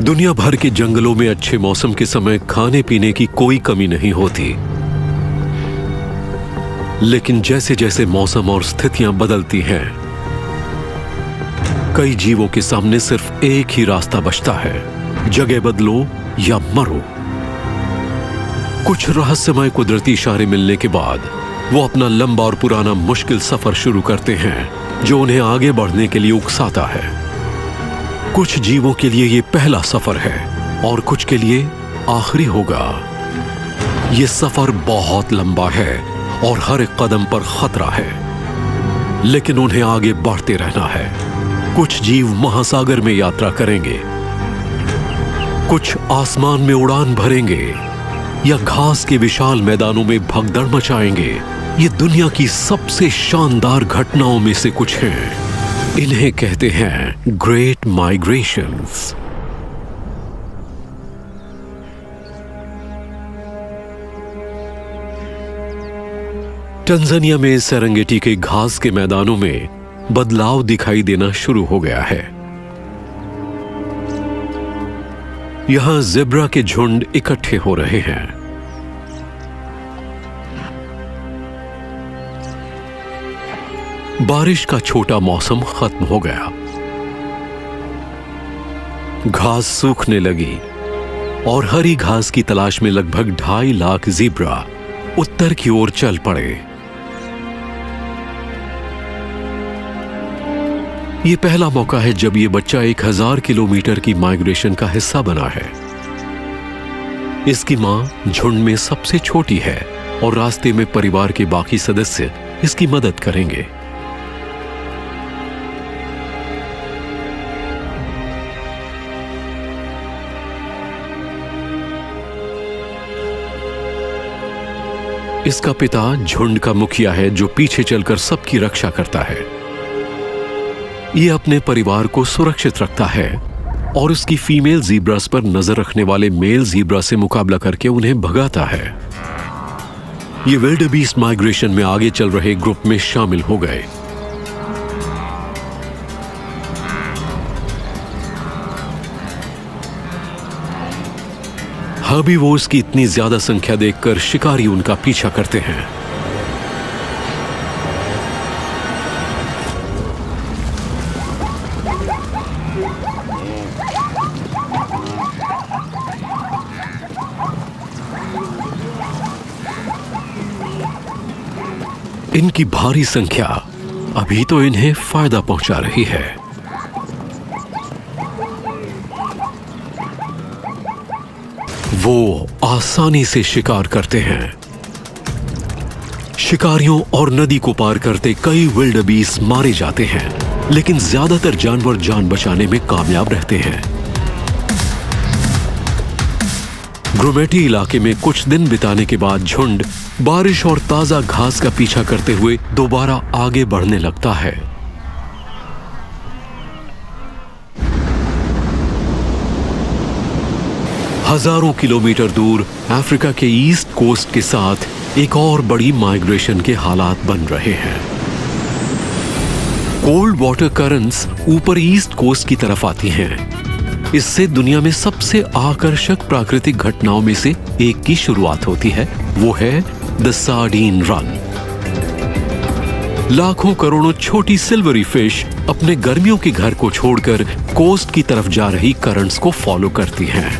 दुनिया भर के जंगलों में अच्छे मौसम के समय खाने पीने की कोई कमी नहीं होती, लेकिन जैसे जैसे मौसम और स्थितियां बदलती हैं, कई जीवों के सामने सिर्फ एक ही रास्ता बचता है, जगह बदलो या मरो। कुछ रहस्यमय कुदरती इशारे मिलने के बाद वो अपना लंबा और पुराना मुश्किल सफर शुरू करते हैं, जो उन्हें आगे बढ़ने के लिए उकसाता है। कुछ जीवों के लिए ये पहला सफर है और कुछ के लिए आखिरी होगा। ये सफर बहुत लंबा है और हर एक कदम पर खतरा है, लेकिन उन्हें आगे बढ़ते रहना है। कुछ जीव महासागर में यात्रा करेंगे, कुछ आसमान में उड़ान भरेंगे या घास के विशाल मैदानों में भगदड़ मचाएंगे। ये दुनिया की सबसे शानदार घटनाओं में से कुछ हैं। इन्हें कहते हैं ग्रेट माइग्रेशंस। तंजानिया में सेरेंगेटी के घास के मैदानों में बदलाव दिखाई देना शुरू हो गया है। यहां ज़ेब्रा के झुंड इकट्ठे हो रहे हैं। बारिश का छोटा मौसम खत्म हो गया, घास सूखने लगी और हरी घास की तलाश में लगभग 2.5 लाख ज़ेब्रा उत्तर की ओर चल पड़े। यह पहला मौका है जब यह बच्चा 1000 किलोमीटर की माइग्रेशन का हिस्सा बना है। इसकी मां झुंड में सबसे छोटी है और रास्ते में परिवार के बाकी सदस्य इसकी मदद करेंगे। इसका पिता झुंड का मुखिया है, जो पीछे चलकर सबकी रक्षा करता है। यह अपने परिवार को सुरक्षित रखता है और उसकी फीमेल ज़ीब्रास पर नजर रखने वाले मेल ज़ीब्रा से मुकाबला करके उन्हें भगाता है। ये विल्डेबीस्ट माइग्रेशन में आगे चल रहे ग्रुप में शामिल हो गए। हर्बीवोर्स की इतनी ज्यादा संख्या देखकर शिकारी उनका पीछा करते हैं। इनकी भारी संख्या अभी तो इन्हें फायदा पहुंचा रही है। वो आसानी से शिकार करते हैं। शिकारियों और नदी को पार करते कई विल्डेबीस्ट मारे जाते हैं, लेकिन ज्यादातर जानवर जान बचाने में कामयाब रहते हैं। ग्रोमेटी इलाके में कुछ दिन बिताने के बाद झुंड बारिश और ताजा घास का पीछा करते हुए दोबारा आगे बढ़ने लगता है। हजारों किलोमीटर दूर अफ्रीका के ईस्ट कोस्ट के साथ एक और बड़ी माइग्रेशन के हालात बन रहे हैं। कोल्ड वाटर करंट्स ऊपर ईस्ट कोस्ट की तरफ आती हैं। इससे दुनिया में सबसे आकर्षक प्राकृतिक घटनाओं में से एक की शुरुआत होती है। वो है द सार्डीन रन। लाखों करोड़ों छोटी सिल्वरी फिश अपने गर्मियों के घर को छोड़कर कोस्ट की तरफ जा रही करंट्स को फॉलो करती हैं।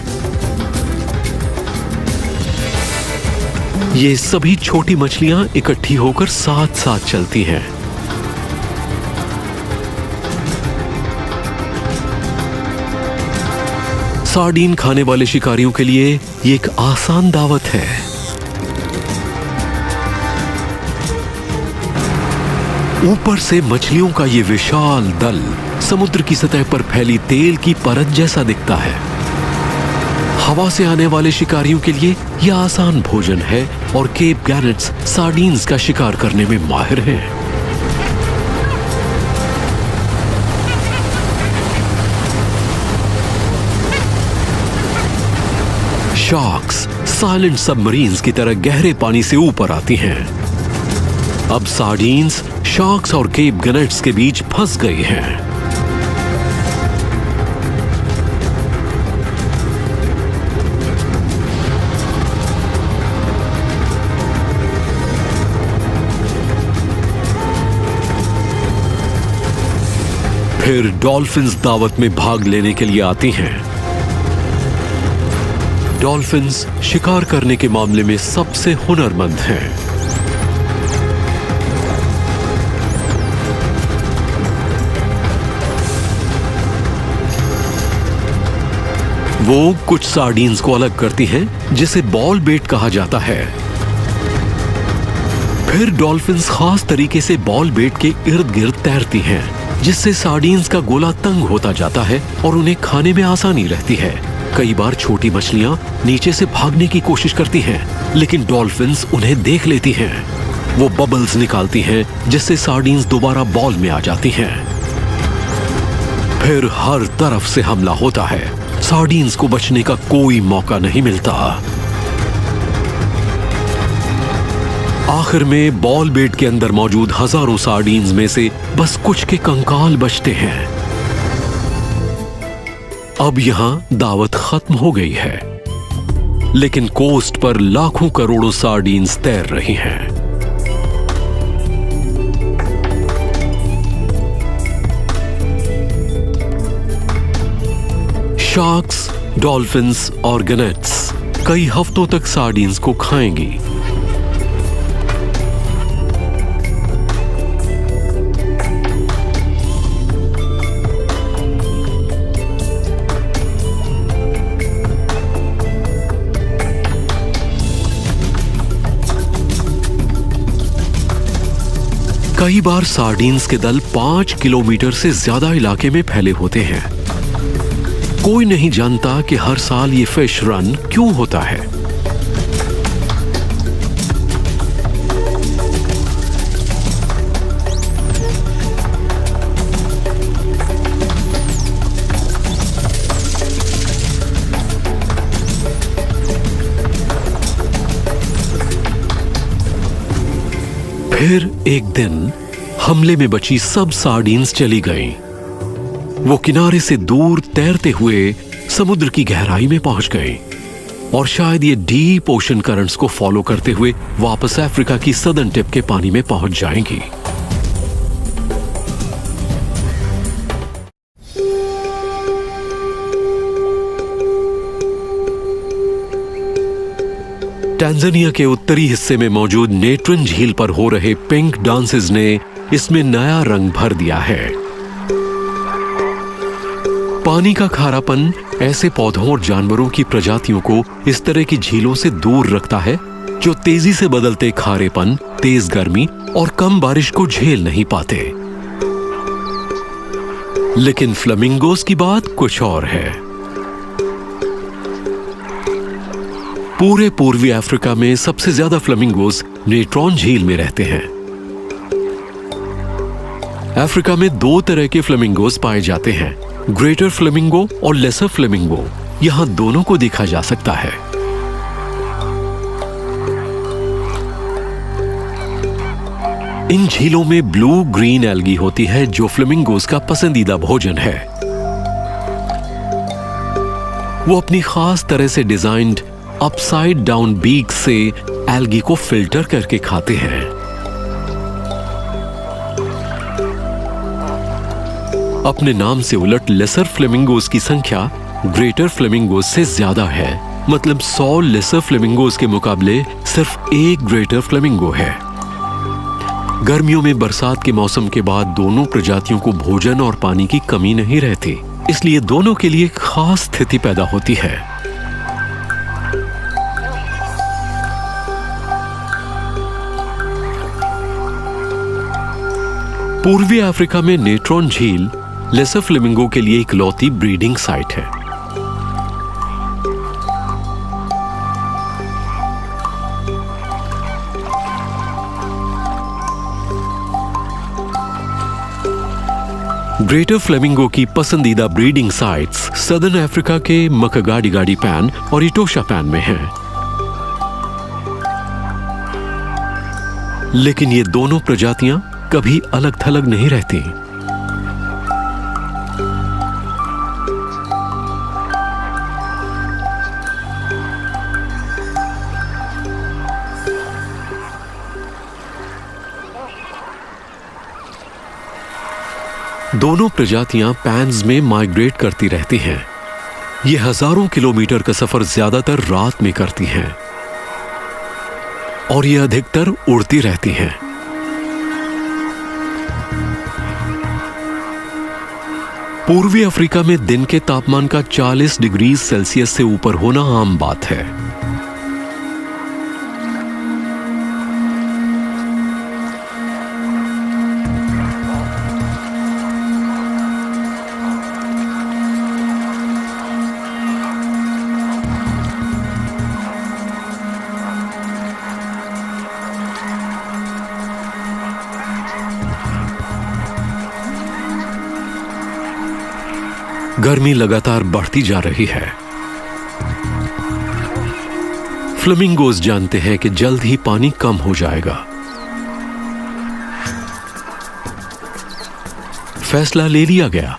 ये सभी छोटी मछलियां इकट्ठी होकर साथ साथ चलती हैं। सार्डीन खाने वाले शिकारियों के लिए ये एक आसान दावत है। ऊपर से मछलियों का ये विशाल दल समुद्र की सतह पर फैली तेल की परत जैसा दिखता है। हवा से आने वाले शिकारियों के लिए यह आसान भोजन है और केप गैनेट्स सार्डीन्स का शिकार करने में माहिर हैं। शार्क्स साइलेंट सबमरीन्स की तरह गहरे पानी से ऊपर आती हैं। अब सार्डीन्स शार्क्स और केप गैनेट्स के बीच फंस गई हैं। फिर डॉल्फिन्स दावत में भाग लेने के लिए आती हैं। डॉल्फिन्स शिकार करने के मामले में सबसे हुनरमंद हैं। वो कुछ सार्डीन्स को अलग करती हैं, जिसे बॉल बेट कहा जाता है। फिर डॉल्फिन्स खास तरीके से बॉल बेट के इर्द गिर्द तैरती हैं, जिससे सार्डीन्स का गोला तंग होता जाता है और उन्हें खाने में आसानी रहती है। कई बार छोटी मछलियां नीचे से भागने की कोशिश करती हैं, लेकिन डॉल्फिन्स उन्हें देख लेती हैं। वो बबल्स निकालती हैं, जिससे सार्डीन्स दोबारा बॉल में आ जाती हैं। फिर हर तरफ से हमला होता है। सार्डीन्स को बचने का कोई मौका नहीं मिलता। आखिर में बॉल बेट के अंदर मौजूद हजारों सार्डीन्स में से बस कुछ के कंकाल बचते हैं। अब यहां दावत खत्म हो गई है, लेकिन कोस्ट पर लाखों करोड़ों सार्डीन्स तैर रही हैं। शार्क्स, डॉल्फिन्स और गनेट्स कई हफ्तों तक सार्डीन्स को खाएंगी। कई बार सार्डीन्स के दल 5 किलोमीटर से ज्यादा इलाके में फैले होते हैं। कोई नहीं जानता कि हर साल ये फिश रन क्यों होता है। फिर एक दिन हमले में बची सब सार्डीन्स चली गईं। वो किनारे से दूर तैरते हुए समुद्र की गहराई में पहुंच गई और शायद ये डीप ओशन करंट्स को फॉलो करते हुए वापस अफ्रीका की सदर्न टिप के पानी में पहुंच जाएंगी। टांजानिया के उत्तरी हिस्से में मौजूद नेट्रन झील पर हो रहे पिंक डांसेस ने इसमें नया रंग भर दिया है। पानी का खारापन ऐसे पौधों और जानवरों की प्रजातियों को इस तरह की झीलों से दूर रखता है जो तेजी से बदलते खारेपन, तेज गर्मी और कम बारिश को झेल नहीं पाते। लेकिन फ्लेमिंगोस की बात कुछ और है। पूरे पूर्वी अफ्रीका में सबसे ज्यादा फ्लेमिंगोस नेट्रॉन झील में रहते हैं। अफ्रीका में 2 तरह के फ्लेमिंगोस पाए जाते हैं, ग्रेटर फ्लेमिंगो और लेसर फ्लेमिंगो। यहां दोनों को देखा जा सकता है। इन झीलों में ब्लू ग्रीन एल्गी होती है जो फ्लेमिंगोस का पसंदीदा भोजन है। वो अपनी खास तरह से डिजाइन्ड अपसाइड डाउन बीक से एल्गी को फिल्टर करके खाते हैं। अपने नाम से उलट लेसर फ्लेमिंगोस की संख्या ग्रेटर फ्लेमिंगोस से ज्यादा है। मतलब 100 लेसर फ्लेमिंगोस के मुकाबले सिर्फ 1 ग्रेटर फ्लेमिंगो है। गर्मियों में बरसात के मौसम के बाद दोनों प्रजातियों को भोजन और पानी की कमी नहीं रहती, इसलिए दोनों के लिए खास स्थिति पैदा होती है। पूर्वी अफ्रीका में नेट्रॉन झील लेसर फ्लेमिंगो के लिए इकलौती ब्रीडिंग साइट है। ग्रेटर फ्लेमिंगो की पसंदीदा ब्रीडिंग साइट्स सदर्न अफ्रीका के मकागाडी पैन और इटोशा पैन में हैं। लेकिन ये दोनों प्रजातियां कभी अलग थलग नहीं रहती। दोनों प्रजातियां पैन्स में माइग्रेट करती रहती हैं। ये हजारों किलोमीटर का सफर ज्यादातर रात में करती हैं और ये अधिकतर उड़ती रहती हैं। पूर्वी अफ्रीका में दिन के तापमान का 40 डिग्री सेल्सियस से ऊपर होना आम बात है। गर्मी लगातार बढ़ती जा रही है। फ्लेमिंगोज जानते हैं कि जल्द ही पानी कम हो जाएगा। फैसला ले लिया गया।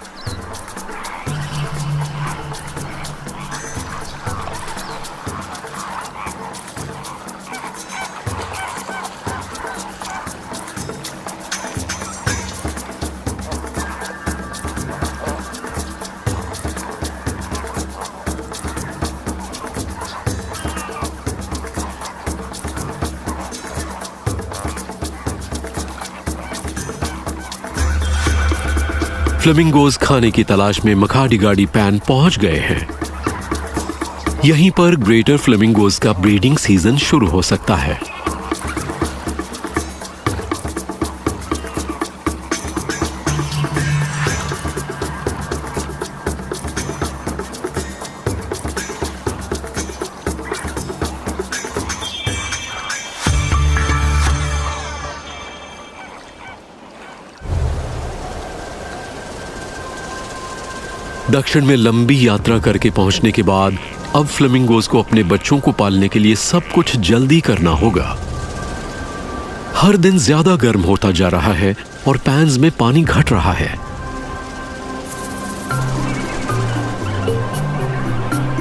फ्लेमिंगोज खाने की तलाश में मखाडिगाडी पैन पहुंच गए हैं। यहीं पर ग्रेटर फ्लेमिंगोज का ब्रीडिंग सीजन शुरू हो सकता है। दक्षिण में लंबी यात्रा करके पहुंचने के बाद अब फ्लेमिंगोज को अपने बच्चों को पालने के लिए सब कुछ जल्दी करना होगा। हर दिन ज्यादा गर्म होता जा रहा है और पैन्स में पानी घट रहा है।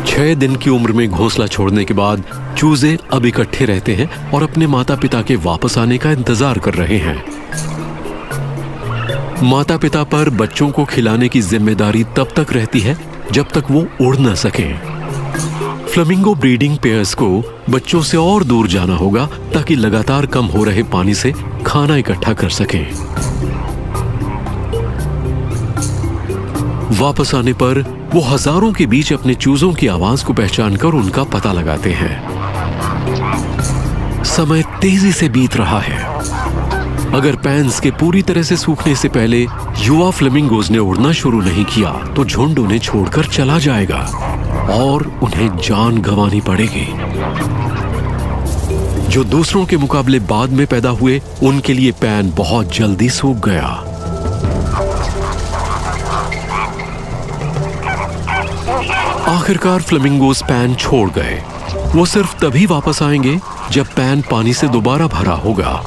6 दिन की उम्र में घोंसला छोड़ने के बाद चूजे अब इकट्ठे रहते हैं और अपने माता पिता के वापस आने का इंतजार कर रहे हैं। माता पिता पर बच्चों को खिलाने की जिम्मेदारी तब तक रहती है जब तक वो उड़ न सकें। फ्लेमिंगो ब्रीडिंग पेयर्स को बच्चों से और दूर जाना होगा ताकि लगातार कम हो रहे पानी से खाना इकट्ठा कर सकें। वापस आने पर वो हजारों के बीच अपने चूजों की आवाज को पहचानकर उनका पता लगाते हैं। समय तेजी से बीत रहा है। अगर पैन्स के पूरी तरह से सूखने से पहले युवा फ्लेमिंगोज ने उड़ना शुरू नहीं किया तो झुंड उन्हें छोड़कर चला जाएगा और उन्हें जान गंवानी पड़ेगी। जो दूसरों के मुकाबले बाद में पैदा हुए उनके लिए पैन बहुत जल्दी सूख गया। आखिरकार फ्लेमिंगोज पैन छोड़ गए। वो सिर्फ तभी वापस आएंगे जब पैन पानी से दोबारा भरा होगा।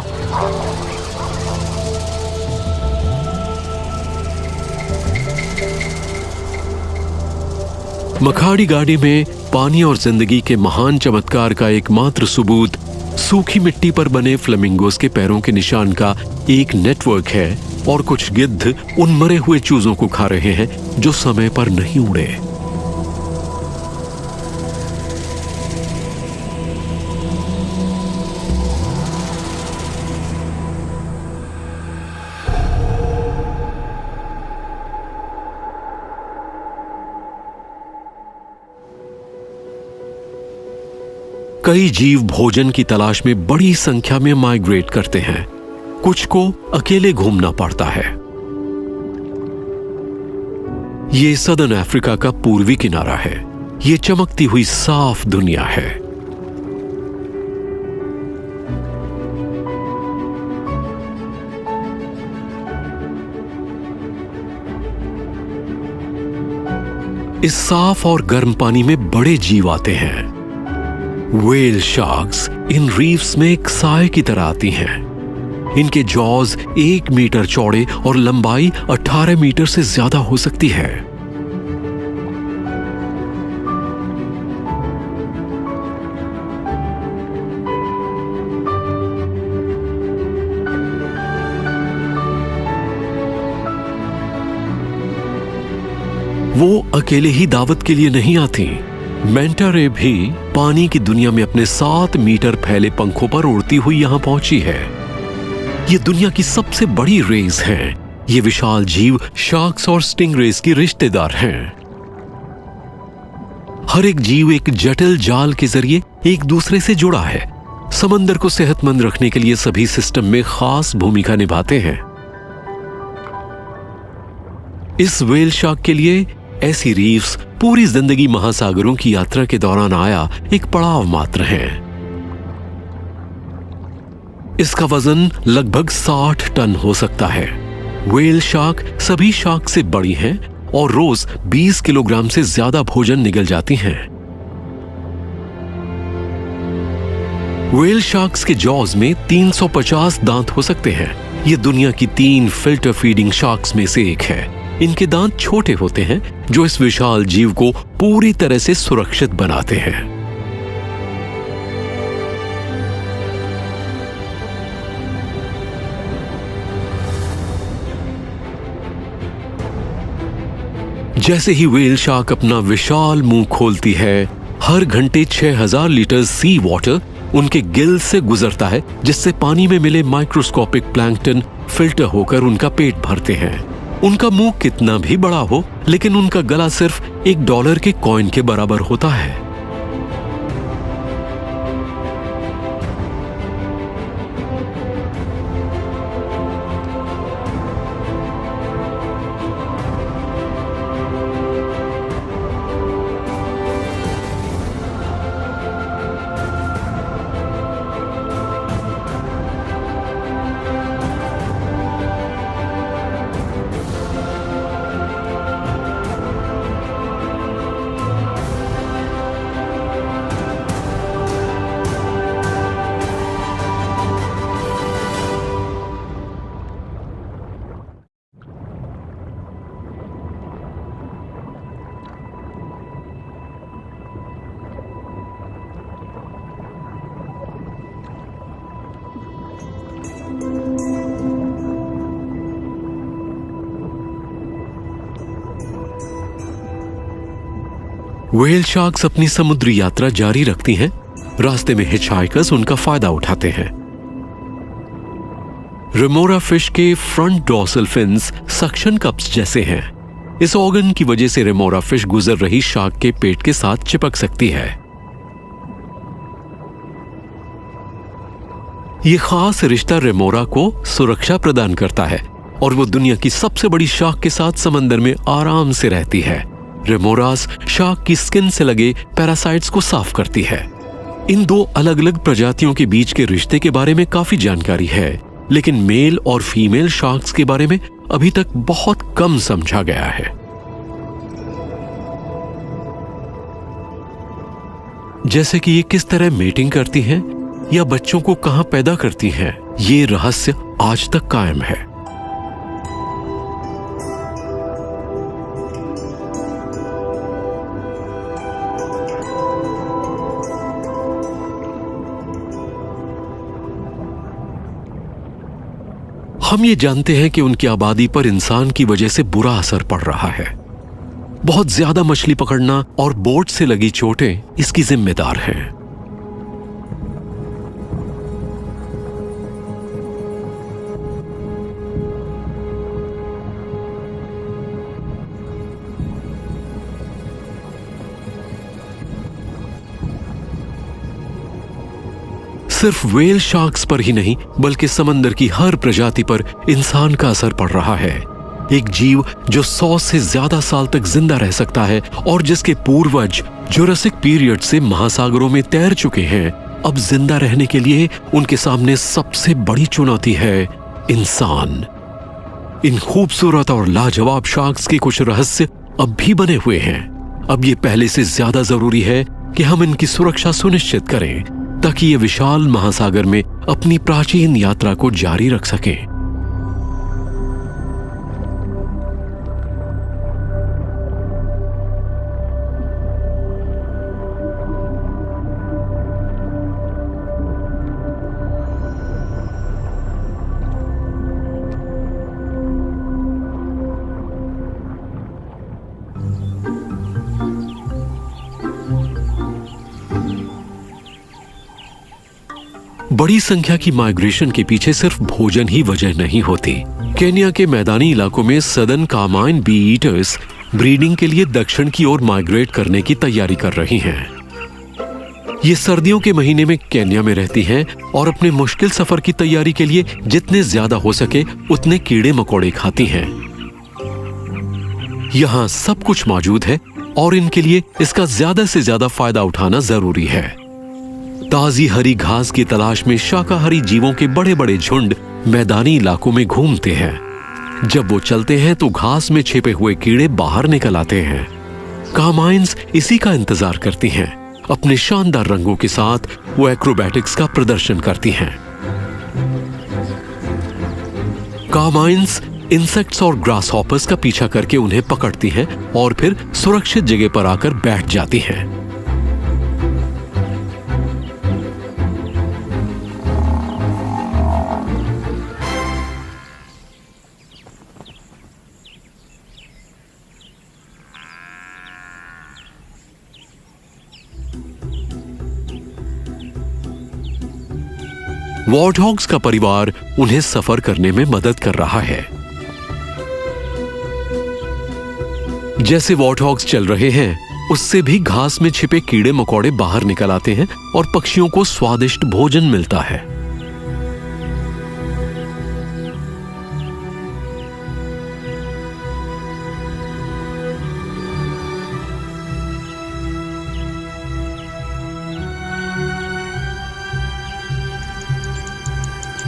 मखाडिगाडी में पानी और जिंदगी के महान चमत्कार का एकमात्र सबूत सूखी मिट्टी पर बने फ्लेमिंगोज के पैरों के निशान का एक नेटवर्क है और कुछ गिद्ध उन मरे हुए चूजों को खा रहे हैं जो समय पर नहीं उड़े। कई जीव भोजन की तलाश में बड़ी संख्या में माइग्रेट करते हैं। कुछ को अकेले घूमना पड़ता है। ये सदर्न अफ्रीका का पूर्वी किनारा है। ये चमकती हुई साफ दुनिया है। इस साफ और गर्म पानी में बड़े जीव आते हैं। व्हेल शार्क्स इन रीफ्स में एक साए की तरह आती हैं। इनके जॉज 1 मीटर चौड़े और लंबाई 18 मीटर से ज्यादा हो सकती है। वो अकेले ही दावत के लिए नहीं आती। मैंटा रे भी पानी की दुनिया में अपने 7 मीटर फैले पंखों पर उड़ती हुई यहां पहुंची है। ये दुनिया की सबसे बड़ी रेस हैं। ये विशाल जीव शार्क्स और स्टिंगरेज की रिश्तेदार हैं। हर एक जीव एक जटिल जाल के जरिए एक दूसरे से जुड़ा है। समंदर को सेहतमंद रखने के लिए सभी सिस्टम में खास भूमिका निभाते हैं। इस व्हेल शार्क के लिए ऐसी रीफ्स पूरी जिंदगी महासागरों की यात्रा के दौरान आया एक पड़ाव मात्र है। इसका वजन लगभग 60 टन हो सकता है। व्हेल शार्क सभी शार्क से बड़ी हैं और रोज 20 किलोग्राम से ज्यादा भोजन निगल जाती हैं। व्हेल शार्क्स के जॉज में 350 दांत हो सकते हैं। ये दुनिया की 3 फिल्टर फीडिंग शार्क्स में से एक है। इनके दांत छोटे होते हैं जो इस विशाल जीव को पूरी तरह से सुरक्षित बनाते हैं। जैसे ही व्हेल शार्क अपना विशाल मुंह खोलती है, हर घंटे 6000 लीटर सी वाटर उनके गिल से गुजरता है, जिससे पानी में मिले माइक्रोस्कोपिक प्लैंकटन फिल्टर होकर उनका पेट भरते हैं। उनका मुंह कितना भी बड़ा हो, लेकिन उनका गला सिर्फ $1 के कॉइन के बराबर होता है। व्हेल शार्क्स अपनी समुद्री यात्रा जारी रखती हैं। रास्ते में हिचहाइकर्स उनका फायदा उठाते हैं। रेमोरा फिश के front dorsal fins suction cups जैसे हैं। इस ऑर्गन की वजह से रेमोरा फिश गुजर रही शार्क के पेट के साथ चिपक सकती है। यह खास रिश्ता रेमोरा को सुरक्षा प्रदान करता है और वो दुनिया की सबसे बड़ी शार्क के साथ समंदर में आराम से रहती है। रेमोरास शार्क की स्किन से लगे पैरासाइट्स को साफ करती है। इन 2 अलग अलग प्रजातियों के बीच के रिश्ते के बारे में काफी जानकारी है, लेकिन मेल और फीमेल शार्क्स के बारे में अभी तक बहुत कम समझा गया है। जैसे कि ये किस तरह मेटिंग करती हैं या बच्चों को कहां पैदा करती हैं, ये रहस्य आज तक कायम है। हम ये जानते हैं कि उनकी आबादी पर इंसान की वजह से बुरा असर पड़ रहा है। बहुत ज्यादा मछली पकड़ना और बोट से लगी चोटें इसकी जिम्मेदार हैं। सिर्फ व्हेल शार्क्स पर ही नहीं, बल्कि समंदर की हर प्रजाति पर इंसान का असर पड़ रहा है। एक जीव जो 100 से ज्यादा साल तक जिंदा रह सकता है और जिसके पूर्वज जुरासिक पीरियड से महासागरों में तैर चुके हैं, अब जिंदा रहने के लिए उनके सामने सबसे बड़ी चुनौती है इंसान। इन खूबसूरत और लाजवाब शार्क्स के कुछ रहस्य अब भी बने हुए हैं। अब ये पहले से ज्यादा जरूरी है कि हम इनकी सुरक्षा सुनिश्चित करें, ताकि ये विशाल महासागर में अपनी प्राचीन यात्रा को जारी रख सकें। बड़ी संख्या की माइग्रेशन के पीछे सिर्फ भोजन ही वजह नहीं होती। केन्या के मैदानी इलाकों में southern carmine bee eaters breeding के लिए दक्षिण की ओर माइग्रेट करने की तैयारी कर रही हैं। ये सर्दियों के महीने में केन्या में रहती हैं और अपने मुश्किल सफर की तैयारी के लिए जितने ज्यादा हो सके उतने कीड़े मकोड़े खाती हैं। यहाँ सब कुछ मौजूद है और इनके लिए इसका ज्यादा से ज्यादा फायदा उठाना जरूरी है। ताजी हरी घास की तलाश में शाकाहारी जीवों के बड़े बड़े झुंड मैदानी इलाकों में घूमते हैं। जब वो चलते हैं तो घास में छिपे हुए कीड़े बाहर निकल आते हैं। कार्माइन्स इसी का इंतजार करती हैं। अपने शानदार रंगों के साथ वो एक्रोबैटिक्स का प्रदर्शन करती हैं। कार्माइन्स इंसेक्ट्स और ग्रास हॉपर्स का पीछा करके उन्हें पकड़ती हैं और फिर सुरक्षित जगह पर आकर बैठ जाती हैं। वॉर्टहॉग्स का परिवार उन्हें सफर करने में मदद कर रहा है। जैसे वॉर्टहॉग्स चल रहे हैं उससे भी घास में छिपे कीड़े मकोड़े बाहर निकल आते हैं और पक्षियों को स्वादिष्ट भोजन मिलता है।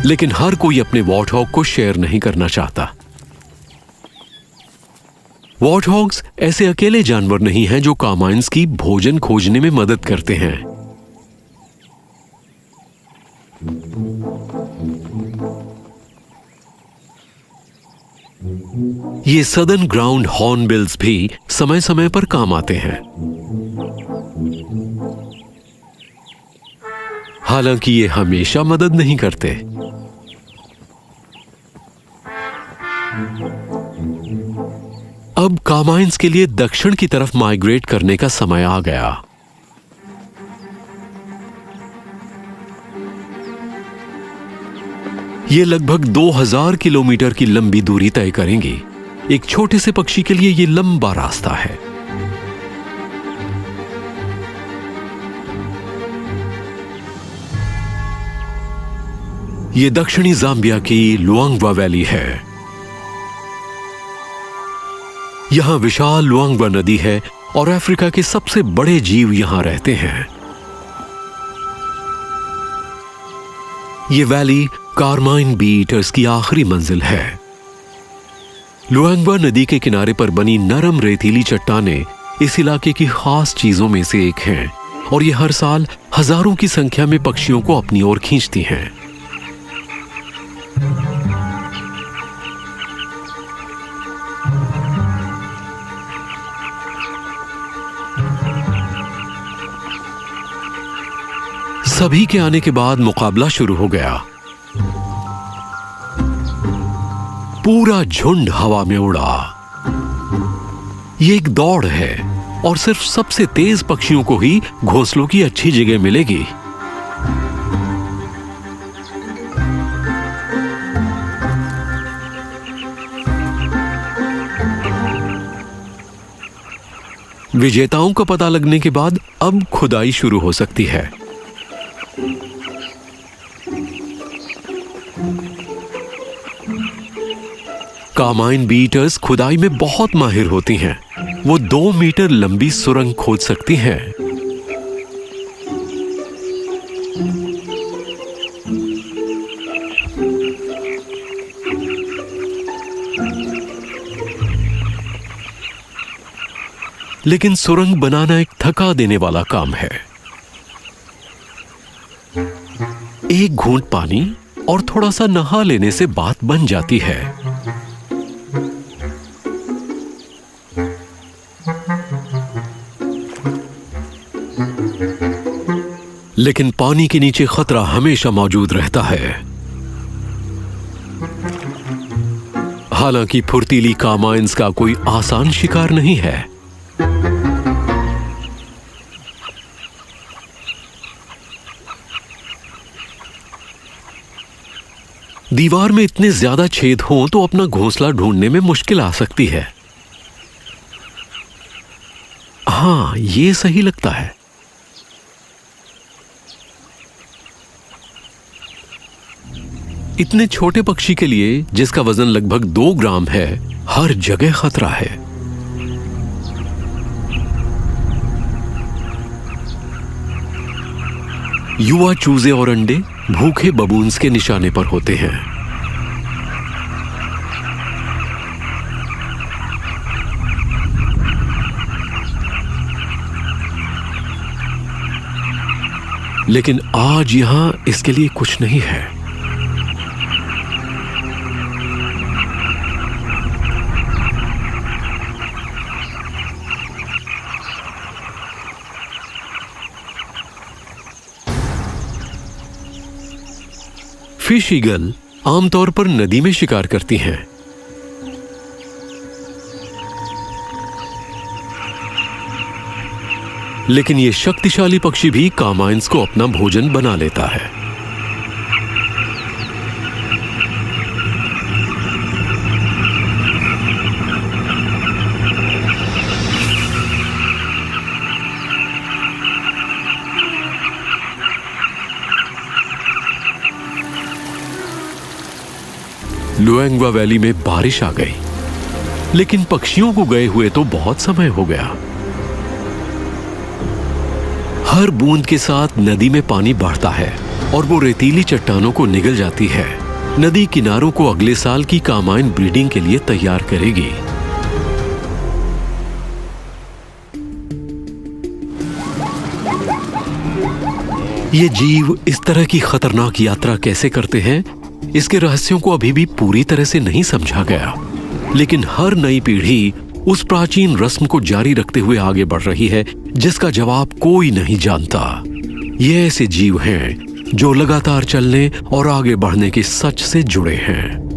लेकिन हर कोई अपने वॉर्टहॉग को शेयर नहीं करना चाहता। वॉर्टहॉग्स ऐसे अकेले जानवर नहीं हैं जो कार्माइन्स की भोजन खोजने में मदद करते हैं। ये सदर्न ग्राउंड हॉर्नबिल्स भी समय समय पर काम आते हैं। हालांकि ये हमेशा मदद नहीं करते। अब कार्माइन्स के लिए दक्षिण की तरफ माइग्रेट करने का समय आ गया। ये लगभग 2000 किलोमीटर की लंबी दूरी तय करेंगी। एक छोटे से पक्षी के लिए ये लंबा रास्ता है। ये दक्षिणी जाम्बिया की लुआंगवा वैली है। यहां विशाल लुआंगवा नदी है और अफ्रीका के सबसे बड़े जीव यहां रहते हैं। ये वैली कार्माइन बी ईटर्स की आखिरी मंजिल है। लुआंगवा नदी के किनारे पर बनी नरम रेतीली चट्टानें इस इलाके की खास चीजों में से एक हैं और ये हर साल हजारों की संख्या में पक्षियों को अपनी ओर खींचती हैं। सभी के आने के बाद मुकाबला शुरू हो गया। पूरा झुंड हवा में उड़ा। ये एक दौड़ है और सिर्फ सबसे तेज पक्षियों को ही घोंसलों की अच्छी जगह मिलेगी। विजेताओं का पता लगने के बाद अब खुदाई शुरू हो सकती है। कार्माइन बी ईटर्स खुदाई में बहुत माहिर होती हैं। वो 2 मीटर लंबी सुरंग खोद सकती हैं। लेकिन सुरंग बनाना एक थका देने वाला काम है। एक घूंट पानी और थोड़ा सा नहा लेने से बात बन जाती है। लेकिन पानी के नीचे खतरा हमेशा मौजूद रहता है। हालांकि फुर्तीली कार्माइन्स का कोई आसान शिकार नहीं है। दीवार में इतने ज्यादा छेद हों तो अपना घोंसला ढूंढने में मुश्किल आ सकती है। हाँ, ये सही लगता है। इतने छोटे पक्षी के लिए, जिसका वजन लगभग 2 ग्राम है, हर जगह खतरा है। युवा चूजे और अंडे भूखे बबून्स के निशाने पर होते हैं। लेकिन आज यहां इसके लिए कुछ नहीं है। फिश ईगल आमतौर पर नदी में शिकार करती हैं। लेकिन यह शक्तिशाली पक्षी भी कामाइन्स को अपना भोजन बना लेता है। लुएंगवा वैली में बारिश आ गई, लेकिन पक्षियों को गए हुए तो बहुत समय हो गया। हर बूंद के साथ नदी में पानी बढ़ता है और वो रेतीली चट्टानों को निगल जाती है। नदी किनारों को अगले साल की कामाइन ब्रीडिंग के लिए तैयार करेगी। ये जीव इस तरह की खतरनाक यात्रा कैसे करते हैं, इसके रहस्यों को अभी भी पूरी तरह से नहीं समझा गया। लेकिन हर नई पीढ़ी उस प्राचीन रस्म को जारी रखते हुए आगे बढ़ रही है जिसका जवाब कोई नहीं जानता। ये ऐसे जीव हैं जो लगातार चलने और आगे बढ़ने के सच से जुड़े हैं।